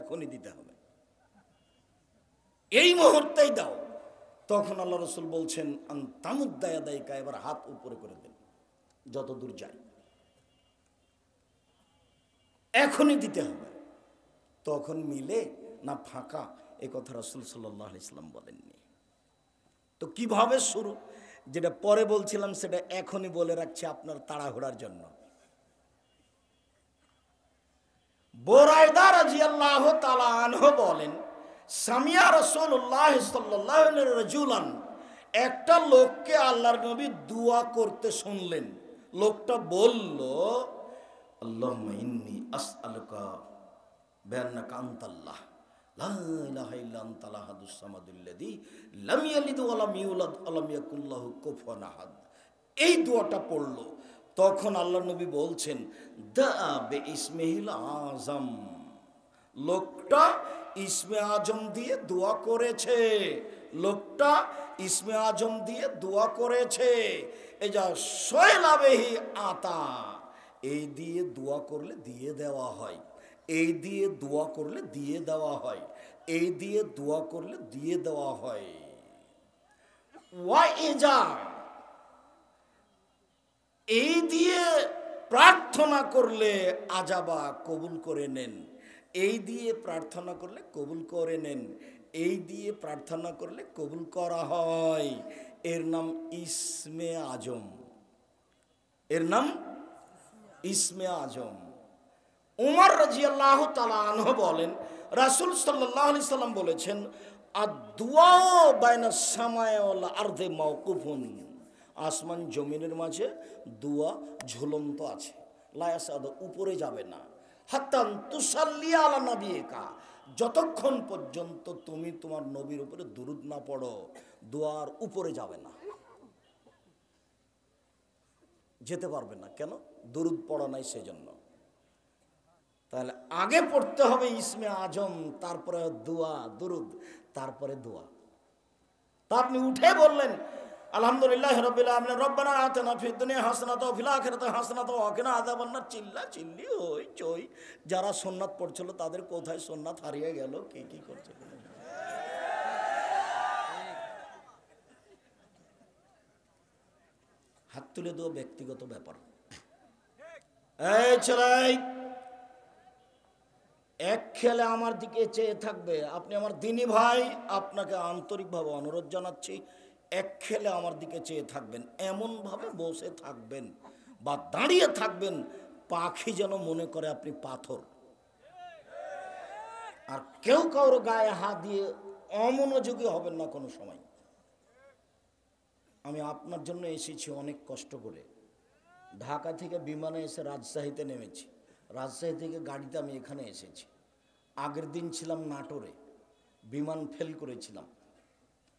এখনই দিতে হবে, এই মুহূর্তেই দাও। তখন আল্লাহ রসুল বলছেন তামুদ্দায়া দায়িকা, এবার হাত উপরে করে দেন যত দূর যায়, এখনই দিতে হবে। তখন মিলে না ফাঁকা, এ কথা রাসূল সাল্লাল্লাহু আলাইহি ওয়াসাল্লাম বলেননি। তো কিভাবে শুরু, যেটা পরে বলছিলাম সেটা এখনই বলে রাখছি আপনার তাড়াহুড়ার জন্য। বুরায়দা রাদিয়াল্লাহু তাআলা আনহু বলেন, সামিয়া রাসূলুল্লাহ সাল্লাল্লাহু আলাইহি রাজুলান, একটা লোককে আল্লাহর নবী দোয়া করতে শুনলেন। লোকটা বলল, আল্লাহুম্মা ইন্নী আসআলুকা বিআন্নাকা আনতাল্লাহ লা ইলাহা ইল্লা আনতাল আহাদুস সামাদুল্লাযী লাম ইয়ালিদ ওয়া লাম ইউলাদ ওয়া লাম ইয়াকুল লাহু কুফুয়ান আহাদ। এই দোয়াটা পড়লো। তখন আল্লাহর নবী বলছেন, দা বিইসমিহিল আযম, লোকটা ইসমে আজম দিয়ে দোয়া করেছে, লোকটা ইসমে আজম দিয়ে দোয়া করেছে। এই যা সয়লাবেহি আতা, এই দিয়ে দোয়া করলে দিয়ে দেওয়া হয়, এই দিয়ে দোয়া করলে দিয়ে দেওয়া হয়, এই দিয়ে দোয়া করলে দিয়ে দেওয়া হয়। ওয়াইজা, এই দিয়ে প্রার্থনা করলে আজাবা, কবুল করে নেন, এই দিয়ে প্রার্থনা করলে কবুল করে নেন, এই দিয়ে প্রার্থনা করলে কবুল করা হয়। এর নাম ইসমে আজম, এর নাম ইসমে আজম। উমর রাদিয়াল্লাহু তাআলা আনহু বলেন, রাসূল সাল্লাল্লাহু আলাইহি সাল্লাম বলেছেন, আদ-দুআ বাইনাস সামাই ওয়াল আরদি মাওকুফুন, আসমান জমিনের মাঝে দোয়া ঝুলন্ত আছে, লা ইয়াসাদ, উপরে যাবে না, হাত্তা তুসাল্লি আলা নাবিয়িকা, যতক্ষণ পর্যন্ত তুমি তোমার নবীর উপরে দুরূদ না পড়ো, দোয়ার উপরে যাবে না, যেতে পারবে না। কেন? দুরূদ পড়া নাই সেজন্য। তাহলে আগে পড়তে হবে ইসমে আজম, তারপরে দোয়া, দুরূদ, তারপরে দোয়া। তা আপনি উঠে বললেন আলহামদুলিল্লাহ রাব্বিল আলামিন, রব্বানা আতিনা ফিদ দুনিয়া হাসানাতাও ওয়া ফিল আখিরাতি হাসানাতাও ওয়া কিনা আযাবান্নার, চিল্লা চিল্লি হই চই। যারা সুন্নাত পড়ছিল তাদের কোথায় সুন্নাত হারিয়ে গেল, কে কি করছে? হাত তুলে দেওয়া ব্যক্তিগত ব্যাপার। এই ছেলে, এক খেলে আমার দিকে চেয়ে থাকবে, আপনি আমার দিনী ভাই, আপনাকে আন্তরিকভাবে অনুরোধ জানাচ্ছি, এক খেলে আমার দিকে চেয়ে থাকবেন, এমনভাবে বসে থাকবেন বা দাঁড়িয়ে থাকবেন পাখি যেন মনে করে আপনি পাথর। আর কেউ কারোর গায়ে হাত দিয়ে অমনোযোগী হবেন না কোনো সময়। আমি আপনার জন্য এসেছি অনেক কষ্ট করে, ঢাকা থেকে বিমানে এসে রাজশাহীতে নেমেছি, রাজশাহী থেকে গাড়িতে আমি এখানে এসেছি। আগের দিন ছিলাম নাটোরে, বিমান ফেল করেছিলাম,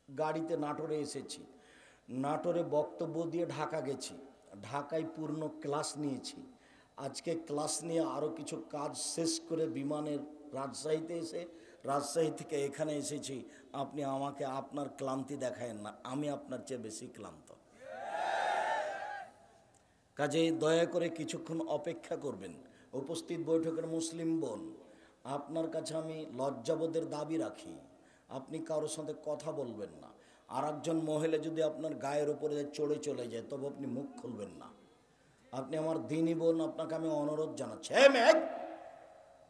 গাড়িতে নাটোরে এসেছি, নাটোরে বক্তব্য দিয়ে ঢাকা গেছি, ঢাকায় পূর্ণ ক্লাস নিয়েছি। আজকে ক্লাস নিয়ে আরও কিছু কাজ শেষ করে বিমানের রাজশাহীতে এসে রাজশাহী থেকে এখানে এসেছি। আপনি আমাকে আপনার ক্লান্তি দেখায়েন না, আমি আপনার চেয়ে বেশি ক্লান্ত। কাজেই দয়া করে কিছুক্ষণ অপেক্ষা করবেন। উপস্থিত বৈঠকের মুসলিম বোন, আপনার কাছে আমি লজ্জাবোধের দাবি রাখি, আপনি কারোর সাথে কথা বলবেন না। আর একজন মহিলা যদি আপনার গায়ের উপরে চড়ে চলে যায় তবে আপনি মুখ খুলবেন না। আপনি আমার দিনী বোন, আপনাকে আমি অনুরোধ জানাচ্ছি, হে মেঘ,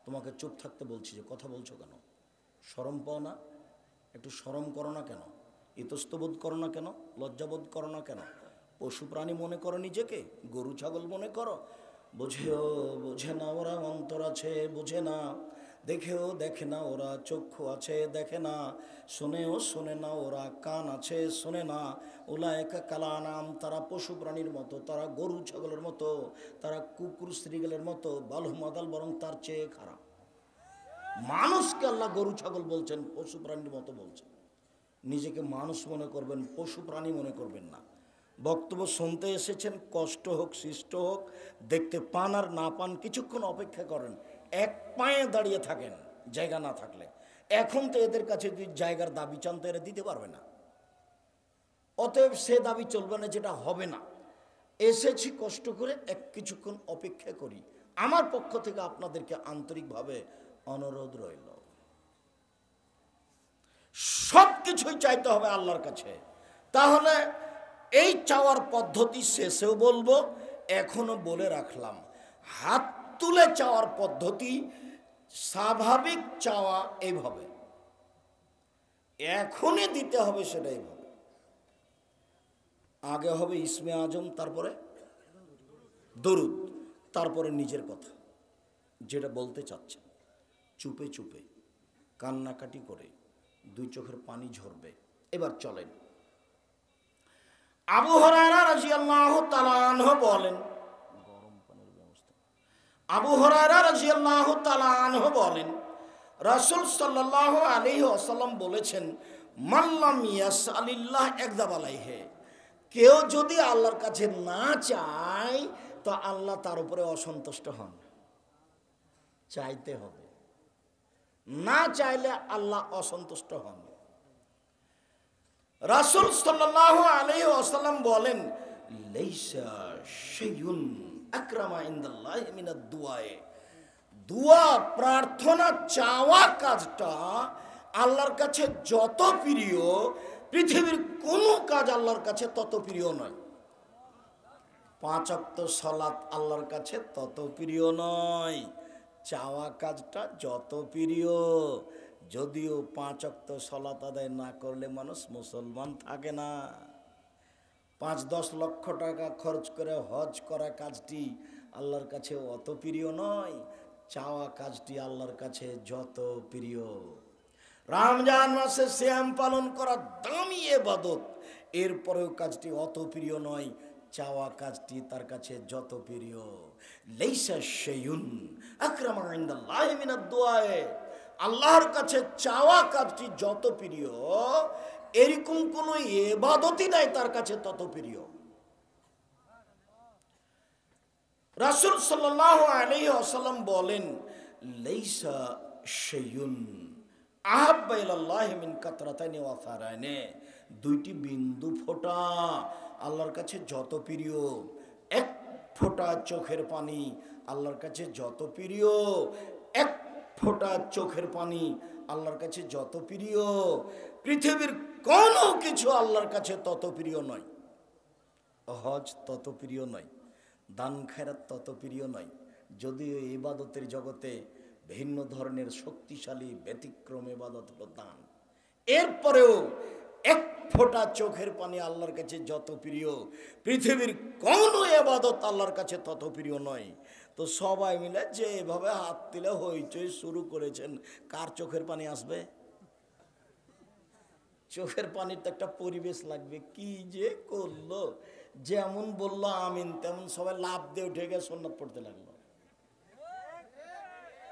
তোমাকে চুপ থাকতে বলছি, যে কথা বলছো কেন? শরম পাও না? একটু শরম করো না কেন? ইতস্তবোধ করো না কেন? লজ্জাবোধ করো না কেন? পশু প্রাণী মনে করো নিজেকে? গরু ছাগল মনে করো? বুঝেও বোঝে না ওরা, অন্তর আছে বোঝে না, দেখেও দেখে না ওরা, চক্ষু আছে দেখে না, শোনেও শোনে না ওরা, কান আছে শোনে না। উলায়েকা কালানাম, তারা পশু প্রাণীর মতো, তারা গরু ছাগলের মতো, তারা কুকুর শ্রীগালের মতো, বালহুম আদাল, বরং তার চেয়ে খারাপ। মানুষকে আল্লাহ গরু ছাগল বলছেন, পশু প্রাণীর মতো বলছেন। নিজেকে মানুষ মনে করবেন, পশু প্রাণী মনে করবেন না। বক্তব্য শুনতে এসেছেন, কষ্ট হোক সৃষ্ট হোক, দেখতে পান আর না পান, কিছুক্ষণ অপেক্ষা করেন, এক পায়ে দাঁড়িয়ে থাকেন জায়গা না থাকলে। এখন তো এদের কাছে যদি জায়গার দাবি চান তো এরা দিতে পারবে না, অতএব সে দাবি চলবে না, যেটা হবে না। এসেছি কষ্ট করে, কিছুক্ষণ অপেক্ষা করি। আমার পক্ষ থেকে আপনাদেরকে আন্তরিকভাবে অনুরোধ রইল। কিছুই চাইতে হবে আল্লাহর কাছে। তাহলে এই চাওয়ার পদ্ধতি শেষেও বলবো, এখনো বলে রাখলাম, হাত তুলে চাওয়ার পদ্ধতি স্বাভাবিক চাওয়া এইভাবে, এখনই দিতে হবে সেটা এইভাবে। আগে হবে ইসমে আজম, তারপরে দরুদ, তারপরে নিজের কথা যেটা বলতে চাচ্ছেন, চুপে চুপে কান্নাকাটি করে, দুই চোখের পানি ঝরবে। এবার চলেন, আবু হুরায়রা রাদিয়াল্লাহু তাআলা আনহু বলেন, গরম পানির ব্যবস্থা। আবু হুরায়রা রাদিয়াল্লাহু তাআলা আনহু বলেন, রাসূল সাল্লাল্লাহু আলাইহি ওয়াসাল্লাম বলেছেন, মান লাম ইয়াসআলিল্লাহ একযাব আলাইহি, কেউ যদি আল্লাহর কাছে না চায় তো আল্লাহ তার উপরে অসন্তুষ্ট হন। চাইতে হবে, না চাইলে আল্লাহ অসন্তুষ্ট হন। রাসূল সাল্লাল্লাহু আলাইহি ওয়াসাল্লাম বলেন, লাইসা শাইউন আকরামা ইনদাল্লাহি মিনাদ দুআ, দুআ প্রার্থনা চাওয়া কাজটা আল্লাহর কাছে যত প্রিয়, পৃথিবীর কোনো কাজ আল্লাহর কাছে তত প্রিয় নয়। 5 ওয়াক্ত সালাত আল্লাহর কাছে তত প্রিয় নয়, চাওয়া কাজটা যত প্রিয়। যদিও 5 ওয়াক্ত সালাত আদায় না করলে মানুষ মুসলমান থাকে না। 5-10 লক্ষ টাকা খরচ করে হজ করা কাজটি আল্লাহর কাছে অত প্রিয় নয়, চাওয়া কাজটি আল্লাহর কাছে যত প্রিয়। রমজান মাসে সিয়াম পালন করা দামি ইবাদত, এরপরেও কাজটি অত প্রিয় নয়, চাওয়া কাজটি তার কাছে যত প্রিয়। লাইসা শাইউন আকরামা ইনদাল্লাহি মিনাদ দুআ, আল্লাহর কাছে চাওয়া কাজটি যত প্রিয়, এরকম কোন ইবাদতই নাই তার কাছে তত প্রিয়। রাসূল সাল্লাল্লাহু আলাইহি ওয়াসাল্লাম বলেন, লাইসা শাইউন আহাব্বা ইলাল্লাহি মিন কাতরাতাইনি ওয়া ফারাইনি, দুইটি বিন্দু ফোঁটা আল্লাহর কাছে যত প্রিয়, এক ফোঁটা চোখের পানি আল্লাহর কাছে যত প্রিয়, এক ফোঁটা চোখের পানি আল্লাহর কাছে যত প্রিয়, পৃথিবীর কোনো কিছু আল্লাহর কাছে তত প্রিয় নয়। হজ তত প্রিয় নয়, দান খেরাত তত প্রিয় নয়। যদিও ইবাদতের জগতে ভিন্ন ধরনের শক্তিশালী ব্যতিক্রম ইবাদত হলো দান, এরপরেও এক ফোঁটা চোখের পানি আল্লাহর কাছে যত প্রিয়, পৃথিবীর কোনো ইবাদত আল্লাহর কাছে তত প্রিয় নয়। তো সবাই মিলে যে এভাবে হাত তুলে হইচই শুরু করেছেন, কার চোখের পানি আসবে? চোখের পানির তো একটা পরিবেশ লাগবে। কি যে করলো, যেমন বললো আমিন তেমন সবাই লাভ দিয়ে উঠে গিয়ে সুন্নাত পড়তে লাগলো।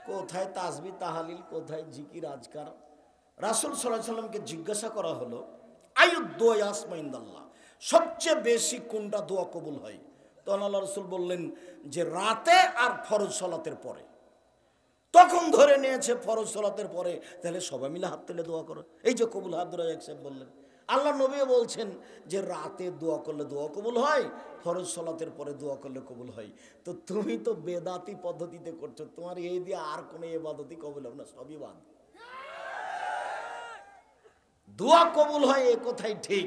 কোথায় তাসবিহ তাহালিল, কোথায় জিকির আজকার। রাসূল সাল্লাল্লাহু আলাইহি সাল্লামকে জিজ্ঞাসা করা হলো, আইয়ুদ দুআ ইয়াসমা ইনদাল্লাহ, সবচেয়ে বেশি কোনটা দোয়া কবুল হয়? তখন আল্লাহ রাসূল বললেন যে রাতে আর ফরজ সালাতের পরে। তখন ধরে নিয়েছে ফরজ সালাতের পরে, তাহলে সবাই মিলে হাত তুলে দোয়া করো, এই যে কবুল হাত ধরে এক সাহেব বললেন। আল্লাহ নবীও বলছেন যে রাতে দোয়া করলে দোয়া কবুল হয়, ফরজ সালাতের পরে দোয়া করলে কবুল হয়। তো তুমি তো বেদাতি পদ্ধতিতে করছো, তোমার এই দিয়ে আর কোনো ইবাদতই কবুল হবে না, সবই বাদ। দোয়া কবুল হয় এ কথাই ঠিক,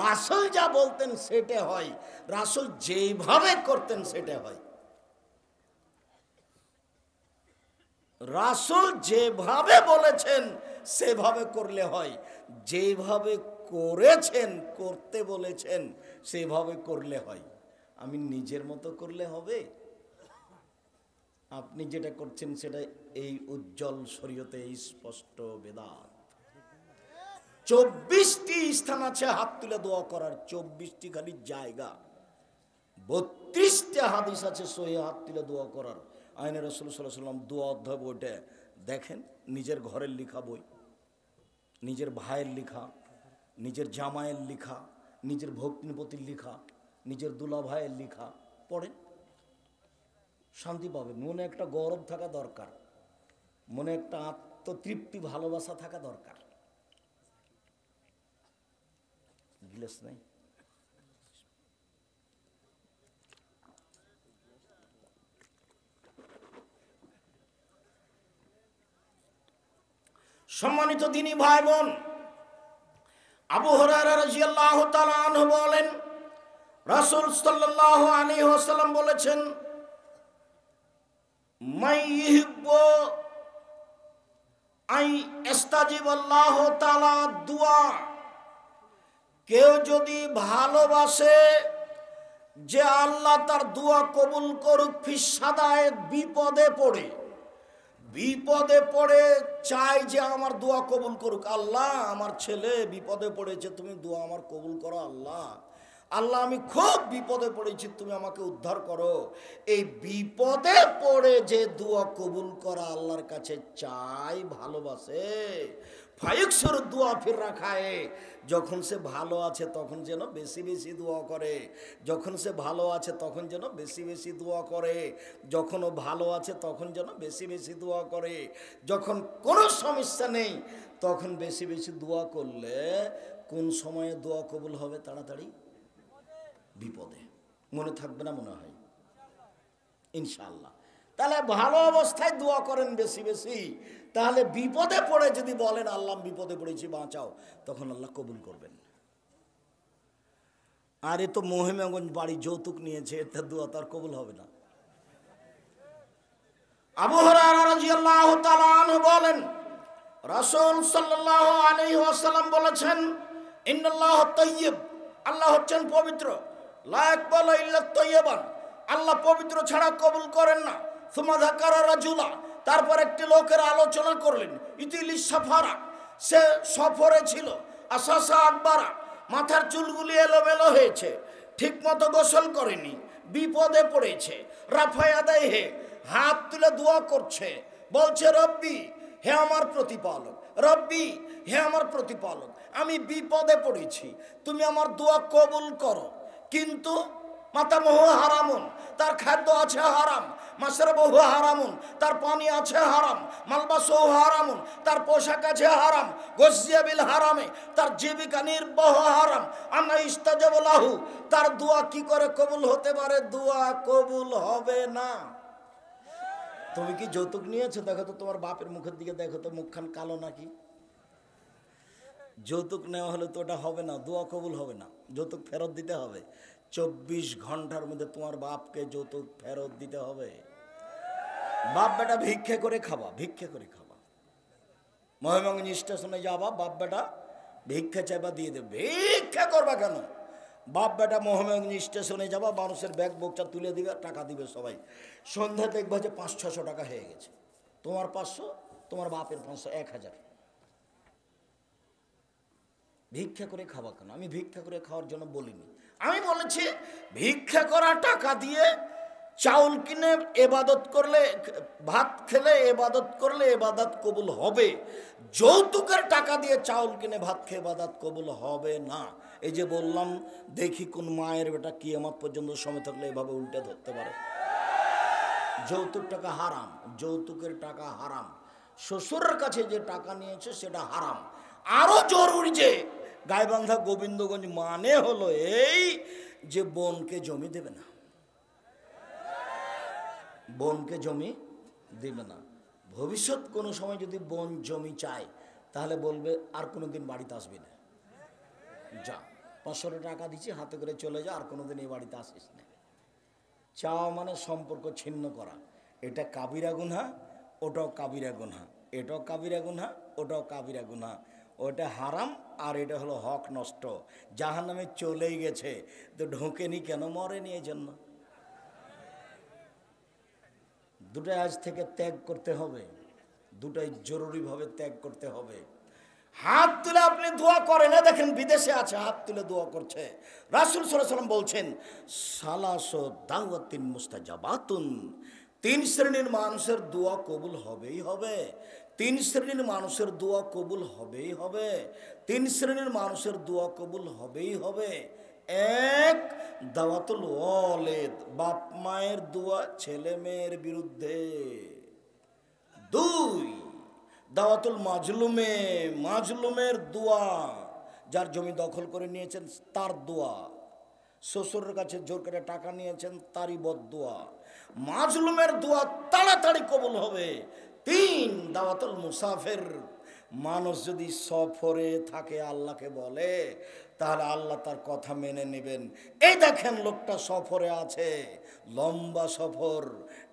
রাসূল যা বলতেন সেটা হয়, রাসূল যেভাবে করতেন সেটা হয়। রাসূল যেভাবে বলেছেন সেভাবে করলে হয়, যেভাবে করেছেন করতে বলেছেন সেভাবে করলে হয়। আমি নিজের মতো করলে হবে? আপনি যেটা করছেন সেটা এই উজ্জ্বল শরীয়তে স্পষ্ট বেদাত। 24টি স্থান আছে হাত তুলে দোয়া করার, 24টি খালি জায়গা। 32টা হাদিস আছে সহিহ হাত তুলে দোয়া করার। আইনে রাসূল সাল্লাল্লাহু আলাইহি ওয়াসাল্লাম দোয়া অধ্যায় বইটা দেখেন, নিজের ঘরের লেখা বই, নিজের ভাইয়ের লেখা, নিজের জামাইয়ের লেখা, নিজের ভগ্নিপতির লেখা, নিজের দুলা ভাইয়ের লেখা, পড়েন, শান্তি পাবেন। মনে একটা গৌরব থাকা দরকার, মনে একটা আত্মতৃপ্তি ভালোবাসা থাকা দরকার। গিলাস নাই? সম্মানিত দিনী ভাই বোন, আবু হুরায়রা রাদিয়াল্লাহু তাআলা আনহু বলেন, রাসূল সাল্লাল্লাহু আলাইহি ওয়াসাল্লাম বলেছেন, মান ইউহিব্বু আই ইস্তাজিবাল্লাহু তাআলা দুআ, কেউ যদি ভালোবাসে যে আল্লাহ তার দোয়া কবুল করুক, ফিসাদায় বিপদে পড়ে চাই যে আমার দোয়া কবুল করুক, আল্লাহ আমার ছেলে বিপদে পড়েছে, তুমি দোয়া আমার কবুল করো, আল্লাহ আল্লাহ আমি খুব বিপদে পড়েছি, তুমি আমাকে উদ্ধার করো। এই বিপদে পড়ে যে দোয়া কবুল করা আল্লাহর কাছে চাই, ভালোবাসে, ফায়ুকসুর দোয়া ফির রাখায়, যখন সে ভালো আছে তখন যেন বেশি বেশি দোয়া করে, যখন সে ভালো আছে তখন যেন বেশি বেশি দোয়া করে, যখন ও ভালো আছে তখন যেন বেশি বেশি দোয়া করে, যখন কোনো সমস্যা নেই তখন বেশি বেশি দোয়া করলে কোন সময়ে দোয়া কবুল হবে? তাড়াতাড়ি বিপদে। মনে থাকবে না মনে হয় ইনশাআল্লাহ? তাহলে ভালো অবস্থায় দোয়া করেন বেশি বেশি, তাহলে বিপদে পড়ে যদি বলেন আল্লাহ বিপদে পড়েছি বাঁচাও, তখন আল্লাহ কবুল করবেন। আর এ তো মহিমাগঞ্জ বাড়ি যৌতুক নিয়েছে, এতে দোয়া তার কবুল হবে না। আবু হুরায়রা রাদিয়াল্লাহু তাআলা আনহু বলেন, রাসূল সাল্লাল্লাহু আলাইহি ওয়াসাল্লাম বলেছেন, ইন্নাল্লাহ তাইয়্যিব, আল্লাহ হচ্ছেন পবিত্র, লা ইয়াকবালু ইল্লা তাইয়্যিবান, আল্লাহ পবিত্র ছাড়া কবুল করেন না। সুম্মা যাকারা রাজুলা, তারপর একটি লোকের আলোচনা করলেন, ইতিলি সাফারা, সে সফরে ছিল, আসাসা আকবারা, মাথার চুলগুলি এলোমেলো হয়েছে, ঠিকমতো গোসল করেনি, বিপদে পড়েছে, রাফায়াদাই হে, হাত তুলে দোয়া করছে, বলছে রব্বি, হে আমার প্রতিপালক, রব্বি, হে আমার প্রতিপালক, আমি বিপদে পড়েছি, তুমি আমার দোয়া কবুল করো। কিন্তু মাতামহু হারামুন, তার খাদ্য আছে হারাম, মাশরাবহু হারামুন, তার পানি আছে হারাম, মালবাসহু হারামুন, তার পোশাক আছে হারাম, গজিয়া বিল হারামে, তার জীবিকা নির্বাহ হারাম, আন্না ইস্তাজাবু লাহু, তার দোয়া কি করে কবুল হতে পারে? দোয়া কবুল হবে না। তুমি কি যৌতুক নিয়েছো? দেখো তো তোমার বাপের মুখের দিকে, দেখো তো মুখখান কালো নাকি? যৌতুক নেওয়া হলে তো ওটা হবে না, দোয়া কবুল হবে না, যৌতুক ফেরত দিতে হবে। 24 ঘন্টার মধ্যে তোমার বাপকে যৌতুক ফেরত দিতে হবে। বাপ বেটা ভিক্ষে করে খাবা, ভিক্ষে করে খাবা, মহিমাগঞ্জ স্টেশনে যাবা, বাপ বেটা ভিক্ষা চাইবা, দিয়ে দেবে। ভিক্ষা করবা কেন? বাপ বেটা মহিমাগঞ্জ স্টেশনে যাবা, মানুষের ব্যাগ বোকটা তুলে দিবে, টাকা দিবে সবাই, সন্ধ্যা দেখবা যে 500-600 টাকা হয়ে গেছে, তোমার 500, তোমার বাপের 500, 1000। ভিক্ষা করে খাওয়া কেন? আমি ভিক্ষা করে খাওয়ার জন্য বলিনি, আমি বলেছি ভিক্ষা করা টাকা দিয়ে চাউল কিনে এবাদত করলে, ভাত খেলে এবাদত করলে এবাদত কবুল হবে, যৌতুকের টাকা দিয়ে চাউল কিনে ভাত খেয়ে এবাদত কবুল হবে না। এই যে বললাম, দেখি কোন মায়ের বেটা কিয়ামত পর্যন্ত সময় থাকলে এভাবে উল্টে ধরতে পারে। যৌতুক টাকা হারাম, যৌতুকের টাকা হারাম, শ্বশুরের কাছে যে টাকা নিয়েছে সেটা হারাম। আরো জরুরি যে গাইবান্ধা গোবিন্দগঞ্জ মানে হলো এই যে বোনকে জমি দেবে না, বোনকে জমি দেবে না। ভবিষ্যৎ কোনো সময় যদি বোন জমি চায় তাহলে বলবে আর কোনোদিন বাড়িতে আসবি না, যা 500 টাকা দিচ্ছি হাতে করে চলে যা, আর কোনোদিন এই বাড়িতে আসিস না। চাওয়া মানে সম্পর্ক ছিন্ন করা, এটা কাবিরা গুনহা, ওটাও কাবিরা গুনহা, এটাও কাবিরা গুনহা, ওটাও কাবিরা গুনহা, ওটা হারাম আর এটা হলো হক নষ্ট। জাহান্নামে চলেই গেছে তো ঢোকেনি কেন? মরেনি এই জন্য। দুটাই আজ থেকে ত্যাগ করতে হবে, দুটাই জরুরিভাবে ত্যাগ করতে হবে। হাত তুলে আপনি দোয়া করেন, দেখেন বিদেশে আছে হাত তুলে দোয়া করছে। রাসূল সাল্লাল্লাহু আলাইহি ওয়াসাল্লাম বলছেন, সালাসু দাওয়াতিন মুস্তাজাবাতুন, 3 শ্রেণীর মানুষের দোয়া কবুল হবেই হবে, 3 শ্রেণীর মানুষের দোয়া কবুল হবেই হবে, 3 শ্রেণীর মানুষের দোয়া কবুল হবেই হবে। 1, দাওয়াতুল ওয়ালিদ, বাপ মায়ের দোয়া ছেলে মেয়ের বিরুদ্ধে। 2, দাওয়াতুল মাজলুমে, মাজলুমের দোয়া, যার জমি দখল করে নিয়েছেন তার দোয়া, শ্বশুরের কাছে জোর করে টাকা নিয়েছেন তারই বদদোয়া, মাজলুমের দোয়া তাড়াতাড়ি কবুল হবে। 3, দাওয়াতুল মুসাফির, মানুষ যদি সফরে থাকে আল্লাহকে বলে, তাহলে আল্লাহ তার কথা মেনে নেবেন। এই দেখেন লোকটা সফরে আছে, লম্বা সফর,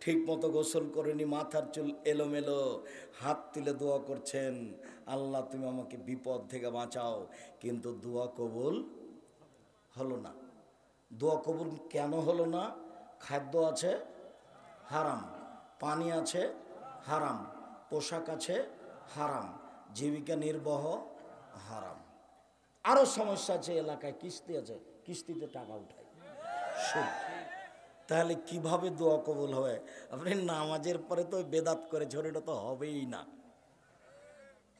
ঠিক মতো গোসল করেনি, মাথার চুল এলোমেলো, হাত তুলে দোয়া করছেন, আল্লাহ তুমি আমাকে বিপদ থেকে বাঁচাও। কিন্তু দোয়া কবুল হলো না। দোয়া কবুল কেন হলো না? খাদ্য আছে হারাম, পানি আছে হারাম, পোশাক আছে হারাম, জীবিকা নির্বাহ হারাম, আরো সমস্যা আছে, এলাকায় কিস্তি আছে, কিস্তিতে টাকা উঠায় সুদ। তাহলে কিভাবে দোয়া কবুল হবে? আপনি নামাজের পরে তো বেদাত করেছেন, এটা তো হবেই না।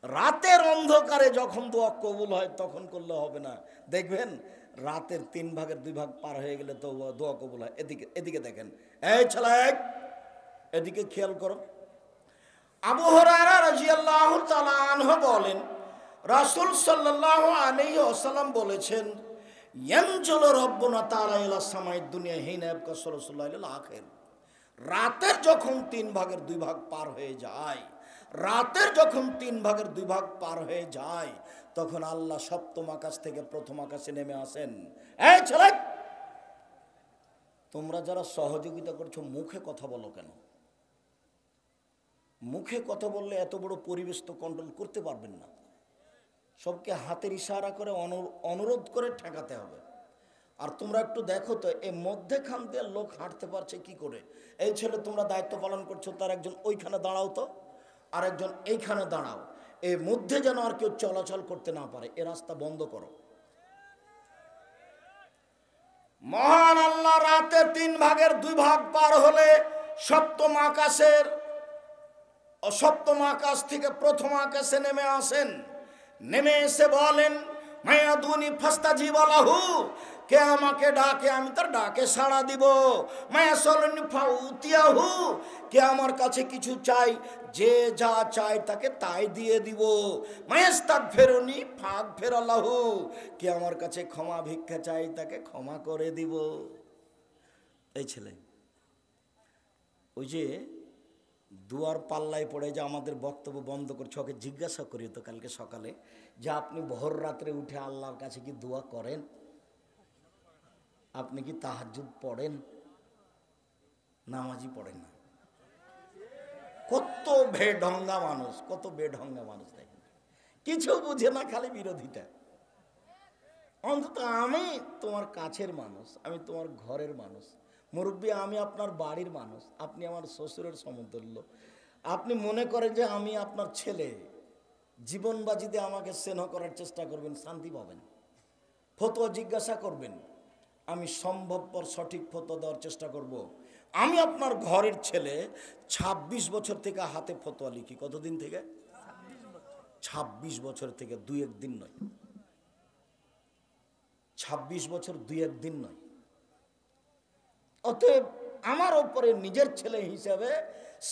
রাতের অন্ধকারে যখন দোয়া কবুল হয় তখন করলে হবে না। দেখবেন রাতের 3 ভাগের 2 ভাগ পার হয়ে গেলে তো দোয়া কবুল হয়। এদিকে এদিকে দেখেন, এই ছেলে এদিকে খেয়াল করো। আবু হুরায়রা রাদিয়াল্লাহু তাআলা আনহু বলেন, রাসূল সাল্লাল্লাহু আলাইহি ওয়াসাল্লাম বলেছেন, ইয়ানজুলু রাব্বুনা তাআলা ইলা সামাইদ দুনিয়া হিনা ইয়াবকা সাল্লাল্লাহু ইলাল আখির। রাতের যখন 3 ভাগের 2 ভাগ পার হয়ে যায়, রাতের যখন 3 ভাগের 2 ভাগ পার হয়ে যায়, তখন আল্লাহ সপ্তম আকাশ থেকে প্রথম আকাশে নেমে আসেন। এই ছেলে, তোমরা যারা সহযোগিতা করছো মুখে কথা বলো কেন? মুখে কথা বললে এত বড় পরিবেশ তো কন্ট্রোল করতে পারবেন না। সবকে হাতের ইশারা করে অনুরোধ করে ঠেকাতে হবে। আর তোমরা একটু দেখো তো, এই মধ্যেখান দিয়ে লোক হাঁটতে পারছে কি করে? এই ছেলে তোমরা দায়িত্ব পালন করছো, তার একজন ওইখানে দাঁড়াও তো, আর একজন এইখানে দাঁড়াও, এর মধ্যে যেন আর কেউ চলাচল করতে না পারে, এ রাস্তা বন্ধ করো। মহান আল্লাহ রাতে 3 ভাগের 2 ভাগ পার হলে সপ্তম আকাশ থেকে প্রথম আকাশে নেমে আসেন। নেমে এসে বলেন, মায়াদুনি ফাস্তাজিব লাহু, কে আমাকে ডাকে আমি তার ডাকে সাড়া দিব। মায়াসালুনি ফাউতিয়াহু, কে আমার কাছে কিছু চাই, যে যা চাই তাকে তাই দিয়ে দিব। মায়াস্তাগফিরুনি ফাগফিরালাহু, কে আমার কাছে ক্ষমা ভিক্ষা চাই তাকে ক্ষমা করে দিব। এই ছেলে ওই যে দুয়ার পাল্লায় পড়ে যে আমাদের বক্তব্য বন্ধ করছে, ওকে জিজ্ঞাসা করি তো কালকে সকালে যে আপনি ভোর রাত্রে উঠে আল্লাহর কাছে কি দোয়া করেন? আপনি কি তাহাজ্জুদ পড়েন? নামাজই পড়েন না। কত বেঢঙ্গা মানুষ, কত বেঢঙ্গা মানুষ দেখেন, কিছু বুঝে না, খালি বিরোধিতা। অন্তত আমি তোমার কাছের মানুষ, আমি তোমার ঘরের মানুষ, মুরব্বী আমি আপনার বাড়ির মানুষ, আপনি আমার শ্বশুরের সমতুল্য। আপনি মনে করেন যে আমি আপনার ছেলে, জীবন বাজিতে আমাকে স্নেহ করার চেষ্টা করবেন, শান্তি পাবেন। ফতোয়া জিজ্ঞাসা করবেন, আমি সম্ভবপর সঠিক ফতোয়া দেওয়ার চেষ্টা করব। আমি আপনার ঘরের ছেলে, 26 বছর থেকে হাতে ফতোয়া লিখি। কতদিন থেকে? 26 বছর থেকে, 2-1 দিন নয়। 26 বছর 2-1 দিন নয়। অতএব আমার ওপরে নিজের ছেলে হিসাবে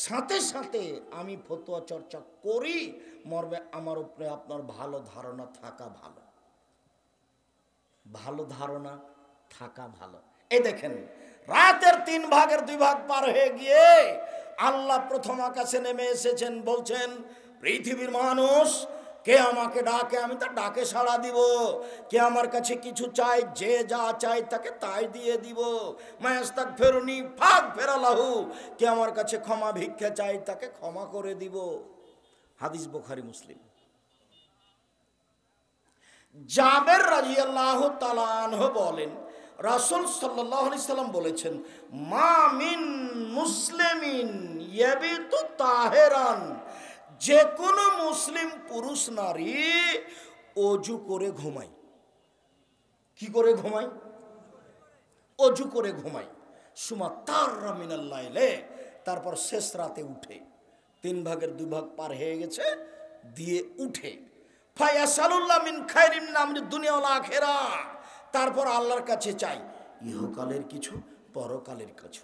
সাথে সাথে আমি ফতোয়া চর্চা করি, মর্মে আমার উপরে আপনার ভালো ধারণা থাকা ভালো, ভালো ধারণা থাকা ভালো। এই দেখেন রাতের 3 ভাগের 2 ভাগ পার হয়ে গিয়ে আল্লাহ প্রথম আকাশে নেমে এসেছেন, বলছেন, পৃথিবীর মানুষ, কে আমাকে ডাকে আমি তার ডাকে সাড়া দিব। কে আমার কাছে কিছু চাই, যে যা চাই তাকে তাই দিয়ে দিব। মায়াস্তাগফিরুনি ফাগফিরালাহু, কে আমার কাছে ক্ষমা ভিক্ষা চাই তাকে ক্ষমা করে দিব। হাদিস বুখারী মুসলিম। জাবের রাদিয়াল্লাহু তাআলা আনহু বলেন, রাসূল সাল্লাল্লাহু আলাইহি সাল্লাম বলেছেন, মা মিন মুসলিমিন ইয়াবিতু তাহিরান, যে কোনো মুসলিম পুরুষ নারী অজু করে ঘুমায়। কি করে ঘুমায়? অজু করে ঘুমায়। সুমা তাররা মিনাল লাইলে, তারপর শেষ রাতে উঠে, 3 ভাগের 2 ভাগ পার হয়ে গেছে, দিয়ে উঠে, ফায়াসালুল্লাহ মিন খায়রিন আমরি দুনিয়া ওয়াল আখিরা, তারপর আল্লাহর কাছে চাই ইহকালের কিছু, পরকালের কিছু।